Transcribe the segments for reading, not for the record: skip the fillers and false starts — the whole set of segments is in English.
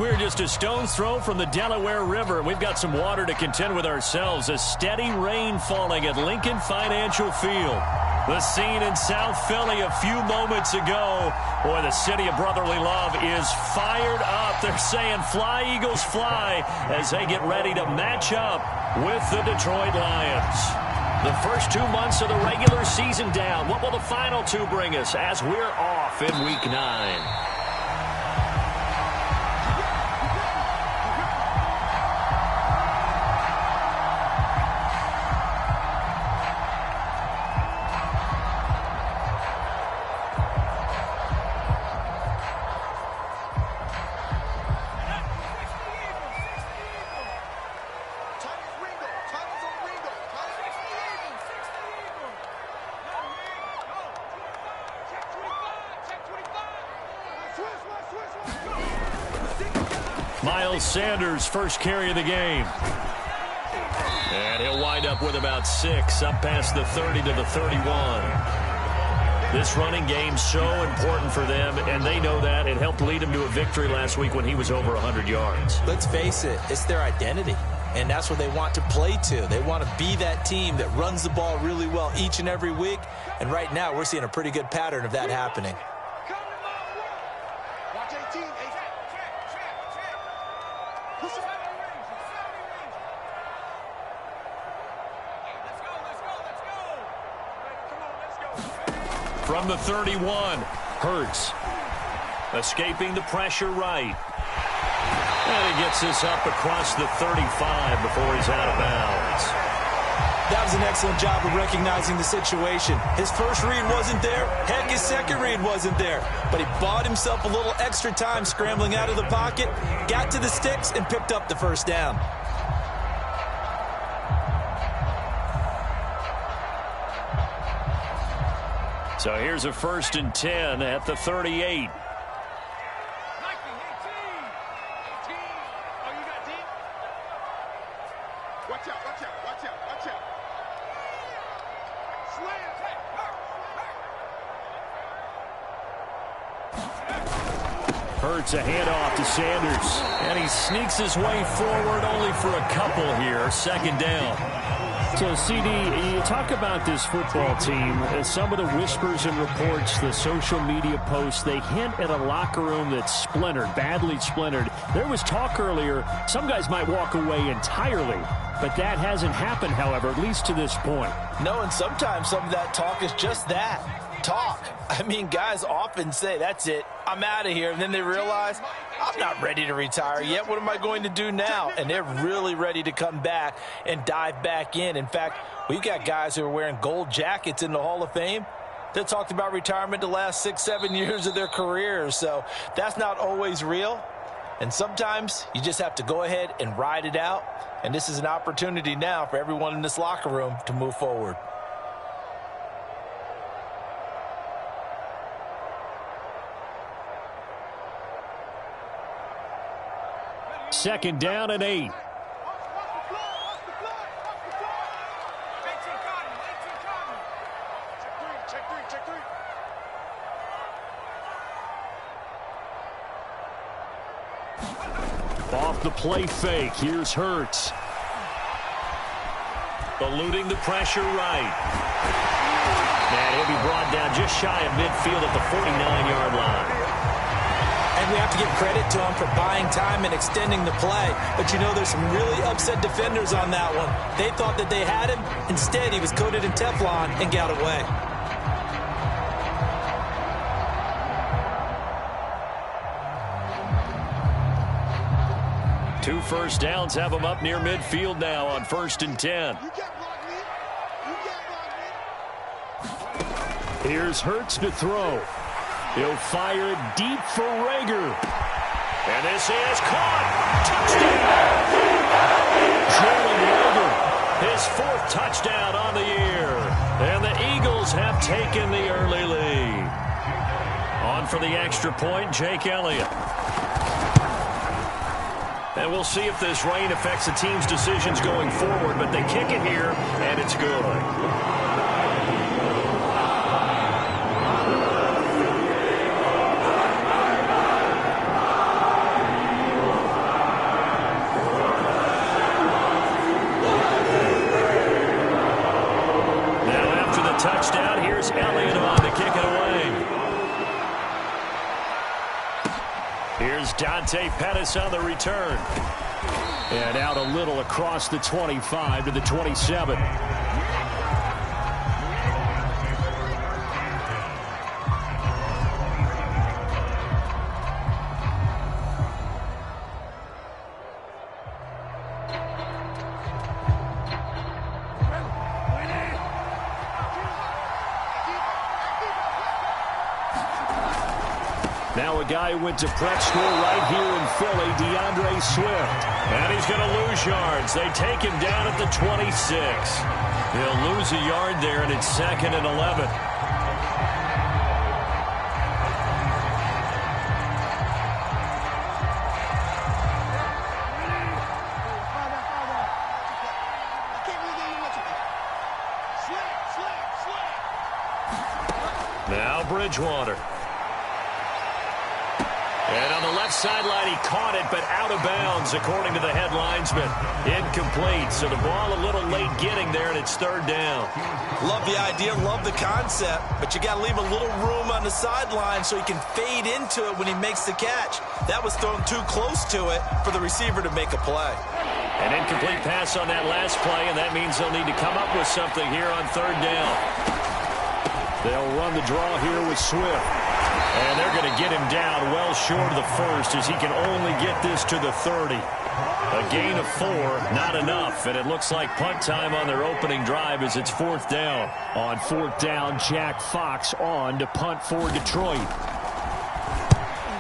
We're just a stone's throw from the Delaware River. We've got some water to contend with ourselves. A steady rain falling at Lincoln Financial Field. The scene in South Philly a few moments ago. Boy, the city of brotherly love is fired up. They're saying fly, Eagles, fly, as they get ready to match up with the Detroit Lions. The first 2 months of the regular season down. What will the final two bring us as we're off in Week 9? Sanders' first carry of the game. And he'll wind up with about 6, up past the 30 to the 31. This running game's so important for them, and they know that. It helped lead him to a victory last week when he was over 100 yards. Let's face it, it's their identity, and that's what they want to play to. They want to be that team that runs the ball really well each and every week, and right now we're seeing a pretty good pattern of that happening. From the 31, Hurts escaping the pressure right. And he gets this up across the 35 before he's out of bounds. That was an excellent job of recognizing the situation. His first read wasn't there. Heck, his second read wasn't there. But he bought himself a little extra time scrambling out of the pocket, got to the sticks, and picked up the first down. So here's a 1st and 10 at the 38. Hurts a handoff to Sanders. And he sneaks his way forward only for a couple here. 2nd down. So, CD, you talk about this football team, some of the whispers and reports, the social media posts, they hint at a locker room that's splintered, badly splintered. There was talk earlier, some guys might walk away entirely, but that hasn't happened, however, at least to this point. No, and sometimes some of that talk is just that, talk. I mean, guys often say, that's it, I'm out of here, and then they realize, I'm not ready to retire yet. What am I going to do now? And they're really ready to come back and dive back in. In fact, we've got guys who are wearing gold jackets in the Hall of Fame that talked about retirement the last 6-7 years of their careers. So that's not always real. And sometimes you just have to go ahead and ride it out. And this is an opportunity now for everyone in this locker room to move forward. Second down and 8. Off the play fake. Here's Hurts. Eluding the pressure right. And he'll be brought down just shy of midfield at the 49-yard line. And we have to give credit to him for buying time and extending the play. But, you know, there's some really upset defenders on that one. They thought that they had him. Instead, he was coated in Teflon and got away. Two first downs have him up near midfield now on 1st and 10. Here's Hurts to throw. He'll fire it deep for Rager. And this is caught. Touchdown. Jalen Rager, his 4th touchdown on the year. And the Eagles have taken the early lead. On for the extra point, Jake Elliott. And we'll see if this rain affects the team's decisions going forward, but they kick it here, and it's good. Here's Elliott on to kick it away. Here's Dante Pettis on the return. And out a little across the 25 to the 27. Now a guy who went to prep school right here in Philly, DeAndre Swift. And he's going to lose yards. They take him down at the 26. He'll lose a yard there, and it's 2nd and 11. Now Bridgewater. And on the left sideline, he caught it, but out of bounds, according to the head linesman. Incomplete, so the ball a little late getting there, and it's 3rd down. Love the idea, love the concept, but you got to leave a little room on the sideline so he can fade into it when he makes the catch. That was thrown too close to it for the receiver to make a play. An incomplete pass on that last play, and that means they'll need to come up with something here on 3rd down. They'll run the draw here with Swift. And they're going to get him down well short of the 1st as he can only get this to the 30. A gain of 4, not enough, and it looks like punt time on their opening drive as it's 4th down. On 4th down, Jack Fox on to punt for Detroit.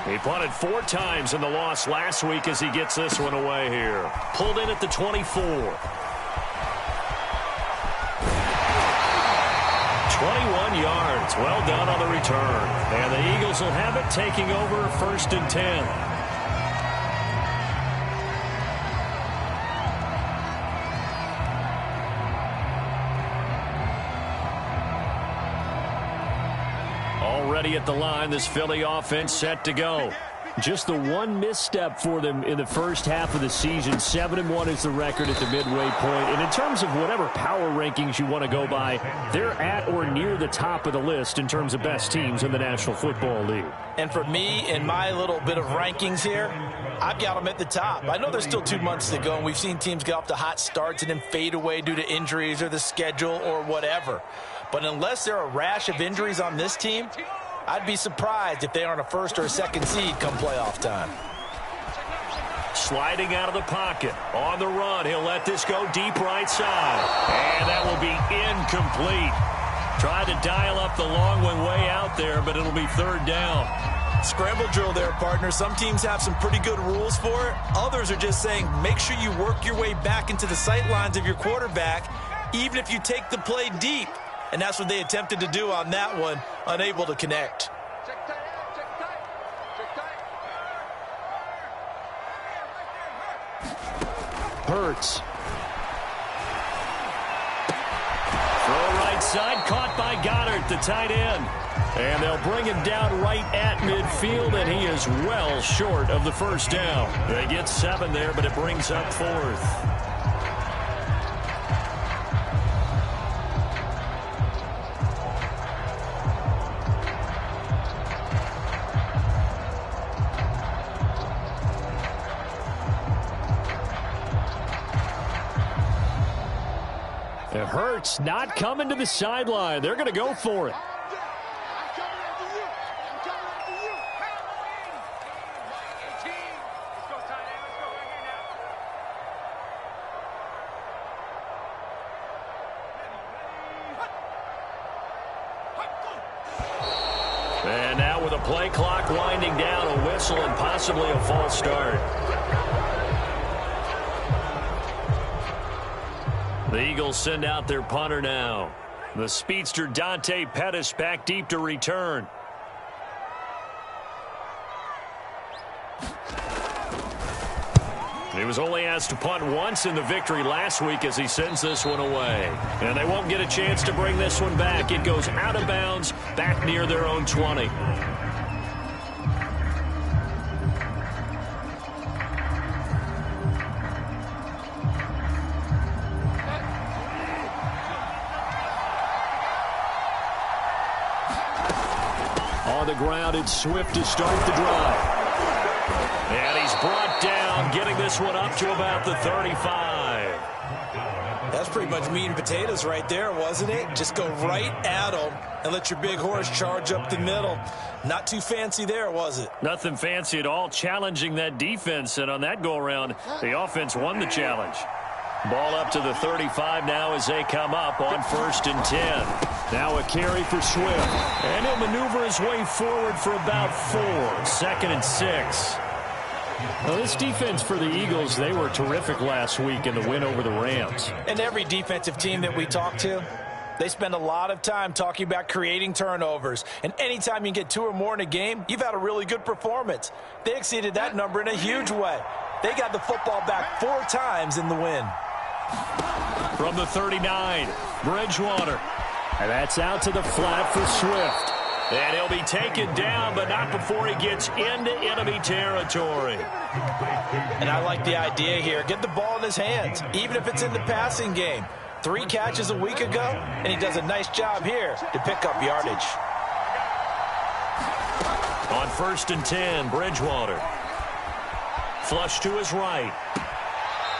He punted 4 times in the loss last week as he gets this one away here. Pulled in at the 24. 21 yards. Well done on the return. And the Eagles will have it, taking over 1st and 10. Already at the line, this Philly offense set to go. Just the one misstep for them in the first half of the season. 7-1 is the record at the midway point. And in terms of whatever power rankings you want to go by, they're at or near the top of the list in terms of best teams in the National Football League. And for me, in my little bit of rankings here, I've got them at the top. I know there's still 2 months to go, and we've seen teams get off to hot starts and then fade away due to injuries or the schedule or whatever. But unless there are a rash of injuries on this team, I'd be surprised if they aren't a 1st or a 2nd seed come playoff time. Sliding out of the pocket. On the run, he'll let this go deep right side. And that will be incomplete. Tried to dial up the long one way out there, but it'll be 3rd down. Scramble drill there, partner. Some teams have some pretty good rules for it. Others are just saying make sure you work your way back into the sight lines of your quarterback, even if you take the play deep. And that's what they attempted to do on that one, unable to connect. Hurts. Throw right side, caught by Goddard, the tight end. And they'll bring him down right at midfield, and he is well short of the 1st down. They get 7 there, but it brings up 4th. Hurts not coming to the sideline. They're going to go for it. And now with a play clock winding down, a whistle and possibly a false start. The Eagles send out their punter now. The speedster Dante Pettis back deep to return. He was only asked to punt once in the victory last week as he sends this one away. And they won't get a chance to bring this one back. It goes out of bounds back near their own 20. the ground. It's Swift to start the drive. And he's brought down, getting this one up to about the 35. That's pretty much meat and potatoes right there, wasn't it? Just go right at him and let your big horse charge up the middle. Not too fancy there, was it? Nothing fancy at all, challenging that defense. And on that go-around, the offense won the challenge. Ball up to the 35 now as they come up on 1st and 10. Now a carry for Swift. And he'll maneuver his way forward for about 4. 2nd and 6. Well, this defense for the Eagles, they were terrific last week in the win over the Rams. And every defensive team that we talk to, they spend a lot of time talking about creating turnovers. And anytime you get 2 or more in a game, you've had a really good performance. They exceeded that number in a huge way. They got the football back 4 times in the win. From the 39, Bridgewater. And that's out to the flat for Swift. And he'll be taken down, but not before he gets into enemy territory. And I like the idea here. Get the ball in his hands, even if it's in the passing game. 3 catches a week ago, and he does a nice job here to pick up yardage. On 1st and 10, Bridgewater. Flush to his right.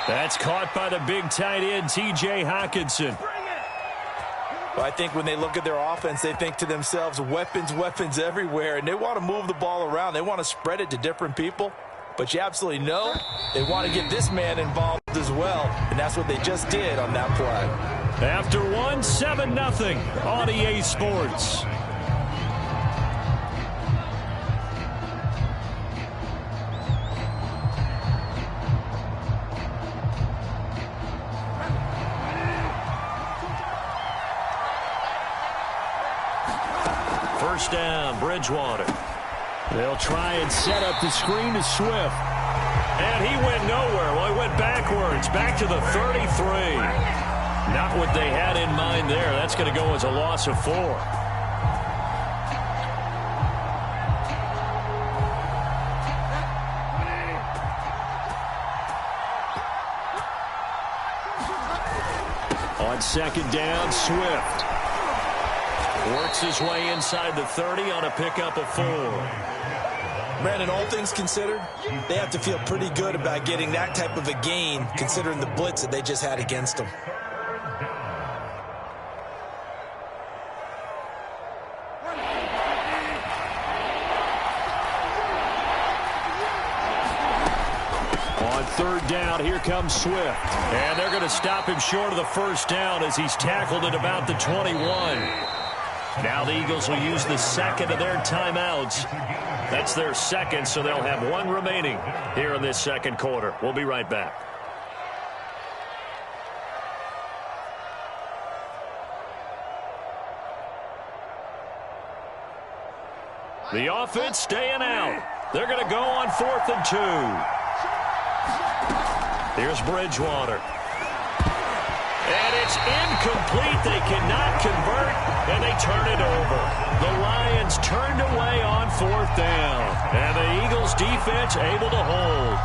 That's caught by the big tight end, T.J. Hockenson. Well, I think when they look at their offense, they think to themselves, weapons, weapons everywhere, and they want to move the ball around. They want to spread it to different people, but you absolutely know they want to get this man involved as well, and that's what they just did on that play. After 1, 7-0 on EA Sports. First down, Bridgewater. They'll try and set up the screen to Swift. And he went nowhere. Well, he went backwards, back to the 33. Not what they had in mind there. That's going to go as a loss of 4. On 2nd down, Swift works his way inside the 30 on a pickup of 4. Brandon, all things considered, they have to feel pretty good about getting that type of a gain, considering the blitz that they just had against them. On 3rd down, here comes Swift. And they're going to stop him short of the 1st down as he's tackled at about the 21. Now the Eagles will use the 2nd of their timeouts. That's their 2nd, so they'll have 1 remaining here in this 2nd quarter. We'll be right back. The offense staying out. They're going to go on 4th and 2. Here's Bridgewater. And it's incomplete. They cannot convert, and they turn it over. The Lions turned away on 4th down, and the Eagles defense able to hold.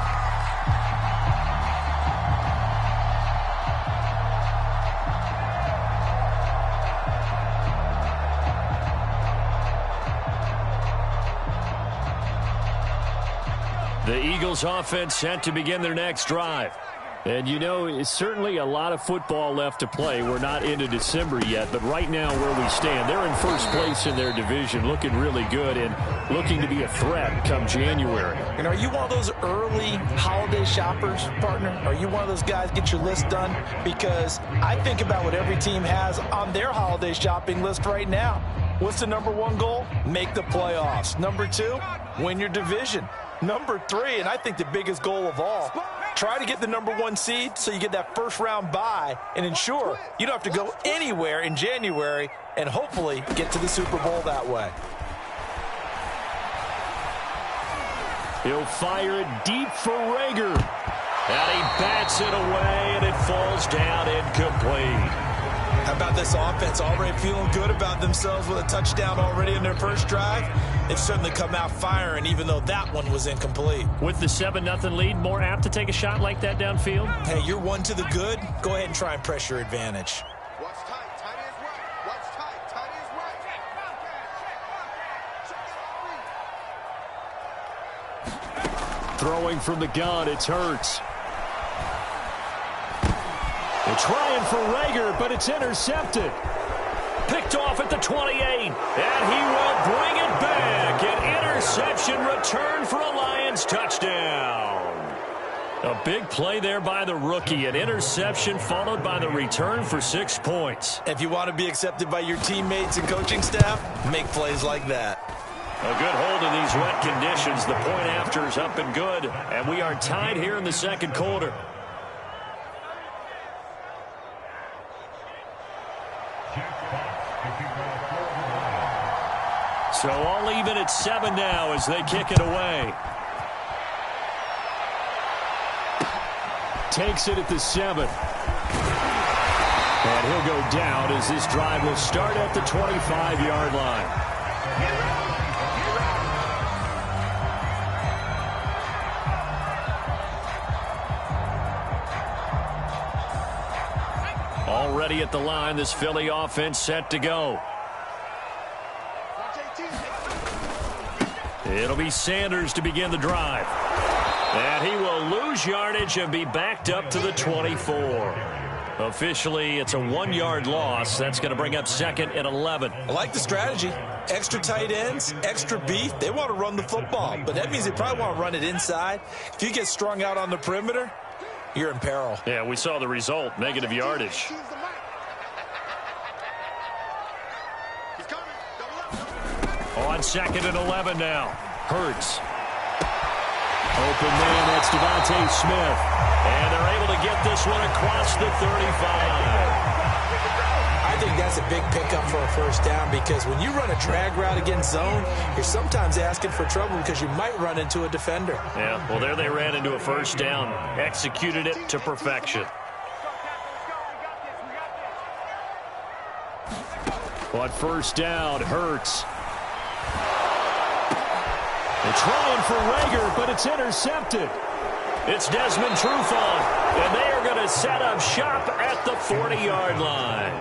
The Eagles offense set to begin their next drive. And, you know, it's certainly a lot of football left to play. We're not into December yet, but right now where we stand, they're in 1st place in their division, looking really good and looking to be a threat come January. And are you one of those early holiday shoppers, partner? Are you one of those guys get your list done? Because I think about what every team has on their holiday shopping list right now. What's the number 1 goal? Make the playoffs. Number 2, win your division. Number 3, and I think the biggest goal of all, try to get the number 1 seed so you get that 1st round bye and ensure you don't have to go anywhere in January and hopefully get to the Super Bowl that way. He'll fire it deep for Rager. And he bats it away, and it falls down incomplete. How about this offense already feeling good about themselves with a touchdown already in their 1st drive? They've certainly come out firing, even though that one was incomplete. With the 7-0 lead, more apt to take a shot like that downfield? Hey, you're 1 to the good. Go ahead and try and press your advantage. Watch tight, tight is right. Watch tight, tight is right. Throwing from the gun, it's Hurts. They're trying for Rager, but it's intercepted. Picked off at the 28, and he will bring it back. An interception return for a Lions touchdown. A big play there by the rookie. An interception followed by the return for 6 points. If you want to be accepted by your teammates and coaching staff, make plays like that. A good hold in these wet conditions. The point after is up and good, and we are tied here in the second quarter. So all even at 7 now as they kick it away. Takes it at the 7. And he'll go down as this drive will start at the 25-yard line. Already at the line, this Philly offense set to go. It'll be Sanders to begin the drive. And he will lose yardage and be backed up to the 24. Officially, it's a 1-yard loss. That's going to bring up 2nd and 11. I like the strategy. Extra tight ends, extra beef. They want to run the football, but that means they probably want to run it inside. If you get strung out on the perimeter, you're in peril. Yeah, we saw the result, negative yardage. On 2nd and 11 now. Hurts. Open man, that's Devontae Smith. And they're able to get this one across the 35. I think that's a big pickup for a first down because when you run a drag route against zone, you're sometimes asking for trouble because you might run into a defender. Yeah, well, there they ran into a first down. Executed it to perfection. On first down, Hurts. They're trying for Rager, but it's intercepted. It's Desmond Trufant, and they are going to set up shop at the 40-yard line.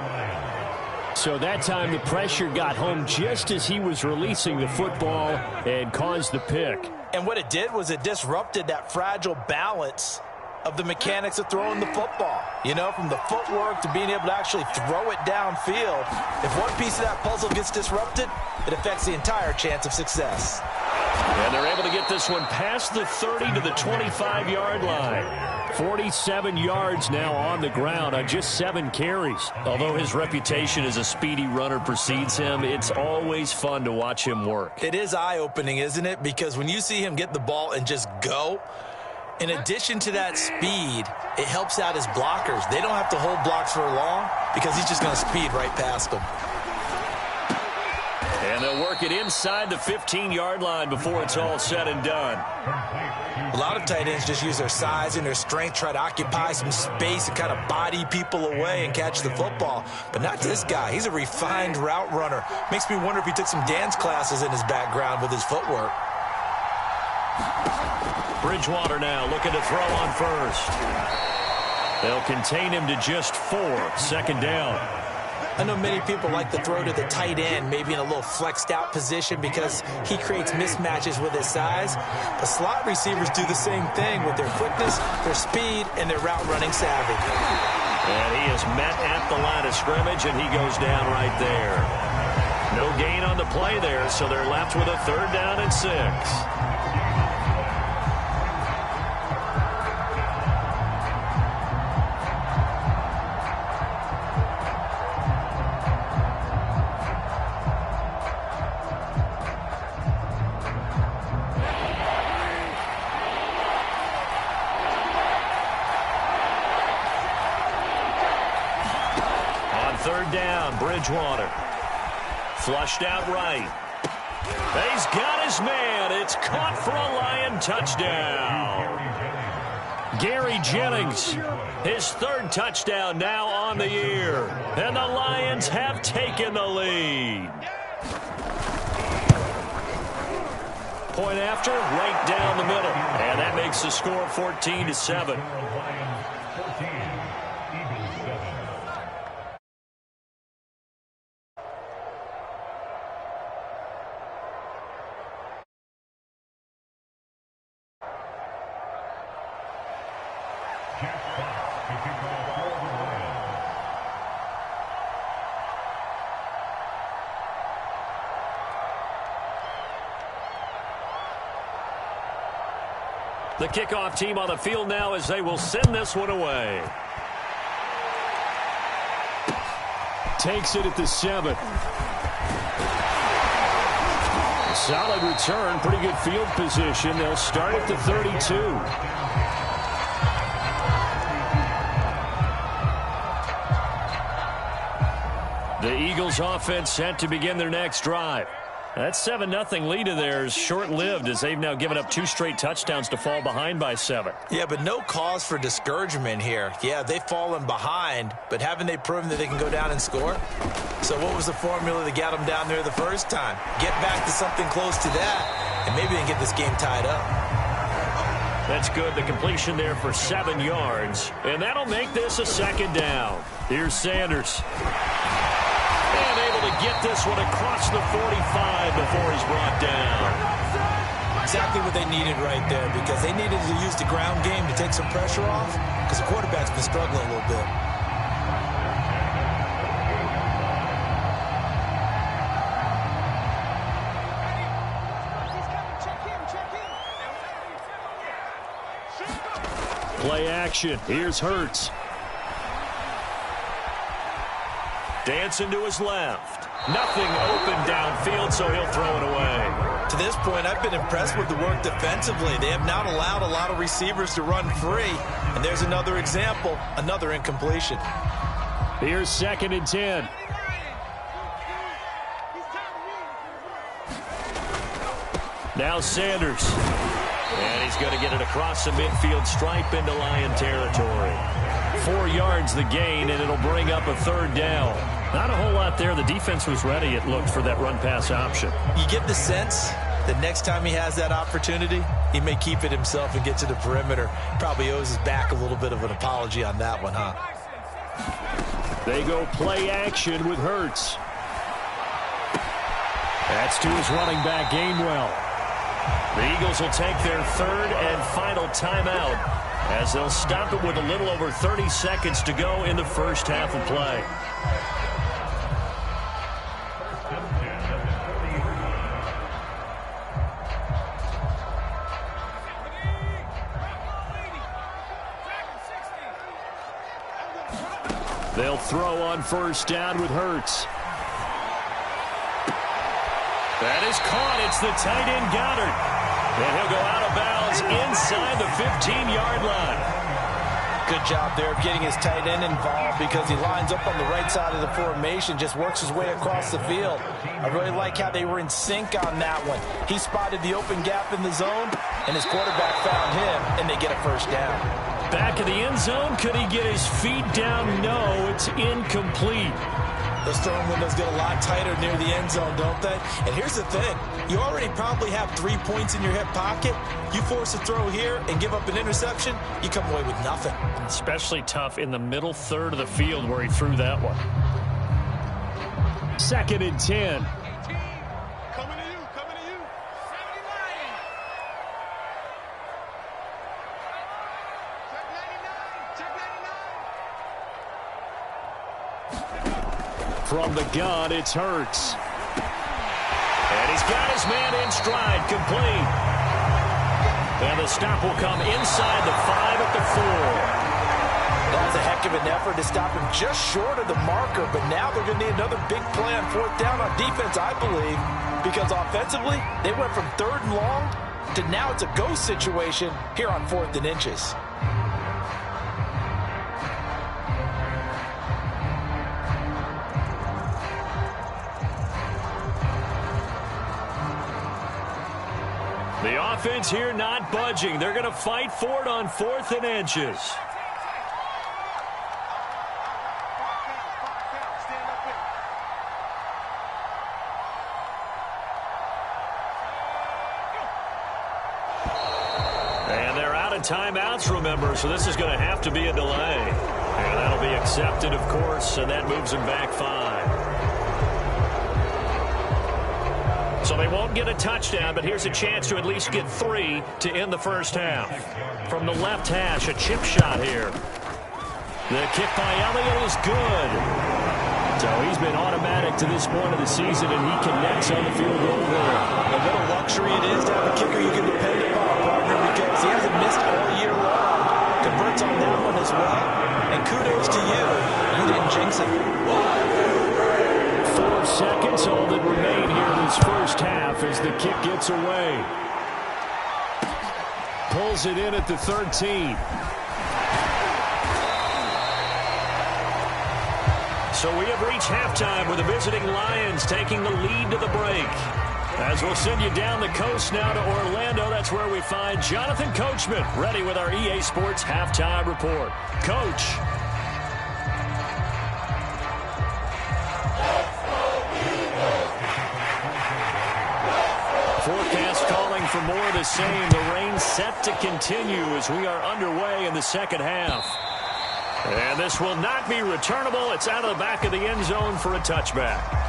So that time the pressure got home just as he was releasing the football and caused the pick. And what it did was it disrupted that fragile balance of the mechanics of throwing the football. You know, from the footwork to being able to actually throw it downfield. If one piece of that puzzle gets disrupted, it affects the entire chance of success. And they're able to get this one past the 30 to the 25-yard line. 47 yards now on the ground on just 7 carries. Although his reputation as a speedy runner precedes him, it's always fun to watch him work. It is eye-opening, isn't it? Because when you see him get the ball and just go, in addition to that speed, it helps out his blockers. They don't have to hold blocks for long because he's just going to speed right past them. And they'll work it inside the 15-yard line before it's all said and done. A lot of tight ends just use their size and their strength, try to occupy some space and kind of body people away and catch the football. But not this guy. He's a refined route runner. Makes me wonder if he took some dance classes in his background with his footwork. Bridgewater now looking to throw on first. They'll contain him to just 4. 2nd down. I know many people like to throw to the tight end, maybe in a little flexed out position because he creates mismatches with his size. But slot receivers do the same thing with their quickness, their speed, and their route running savvy. And he is met at the line of scrimmage, and he goes down right there. No gain on the play there, so they're left with a 3rd down and 6. Bridgewater. Flushed out right. He's got his man. It's caught for a Lion touchdown. Gary Jennings, his 3rd touchdown now on the year. And the Lions have taken the lead. Point after, right down the middle. And that makes the score 14-7. The kickoff team on the field now as they will send this one away. Takes it at the 7. Solid return, pretty good field position. They'll start at the 32. The Eagles offense set to begin their next drive. That 7-0 lead of theirs short-lived as they've now given up 2 straight touchdowns to fall behind by 7. Yeah, but no cause for discouragement here. Yeah, they've fallen behind, but haven't they proven that they can go down and score? So what was the formula that got them down there the first time? Get back to something close to that, and maybe they can get this game tied up. That's good. The completion there for 7 yards, and that'll make this a 2nd down. Here's Sanders. And able to get this one across the 45 before he's brought down. Exactly what they needed right there, because they needed to use the ground game to take some pressure off, because the quarterback's been struggling a little bit. Play action. Here's Hurts. Dancing to his left. Nothing open downfield, so he'll throw it away. To this point, I've been impressed with the work defensively. They have not allowed a lot of receivers to run free. And there's another example, another incompletion. Here's 2nd and 10. Now Sanders. And he's going to get it across the midfield stripe into Lion territory. 4 yards the gain, and it'll bring up a 3rd down. Not a whole lot there. The defense was ready, it looked, for that run-pass option. You get the sense that next time he has that opportunity, he may keep it himself and get to the perimeter. Probably owes his back a little bit of an apology on that one, huh? They go play action with Hurts. That's to his running back, Gainwell. The Eagles will take their 3rd and final timeout as they'll stop it with a little over 30 seconds to go in the first half of play. They'll throw on 1st down with Hurts. That is caught. It's the tight end Goddard. And he'll go out of bounds inside the 15-yard line. Good job there of getting his tight end involved, because he lines up on the right side of the formation, just works his way across the field. I really like how they were in sync on that one. He spotted the open gap in the zone, and his quarterback found him, and they get a 1st down. Back of the end zone. Could he get his feet down? No, it's incomplete. Those throwing windows get a lot tighter near the end zone, don't they? And here's the thing. You already probably have 3 points in your hip pocket. You force a throw here and give up an interception, you come away with nothing. Especially tough in the middle 3rd of the field where he threw that one. 2nd and 10. Coming to you. 79. Check 99. From the gun, it's Hurts. And he's got his man in stride, complete. And the stop will come inside the 5 at the 4. That was a heck of an effort to stop him just short of the marker, but now they're going to need another big play on 4th down on defense, I believe, because offensively, they went from 3rd and long to now it's a go situation here on 4th and inches. The offense here not budging. They're going to fight for it on 4th and inches. And they're out of timeouts, remember, so this is going to have to be a delay. And that'll be accepted, of course, and that moves them back 5. So they won't get a touchdown, but here's a chance to at least get 3 to end the first half. From the left hash, a chip shot here. The kick by Elliott is good. So he's been automatic to this point of the season, and he connects on the field goal there. And what a luxury it is to have a kicker you can depend upon, partner, because He hasn't missed all year long. Converts on that one as well. And kudos to you. You didn't jinx it. 4 seconds, all that remain here in this first half as the kick gets away. Pulls it in at the 13. So we have reached halftime with the visiting Lions taking the lead to the break. As we'll send you down the coast now to Orlando, that's where we find Jonathan Coachman ready with our EA Sports Halftime Report. Coach. Forecast calling for more of the same. The rain set to continue as we are underway in the second half. And this will not be returnable. It's out of the back of the end zone for a touchback.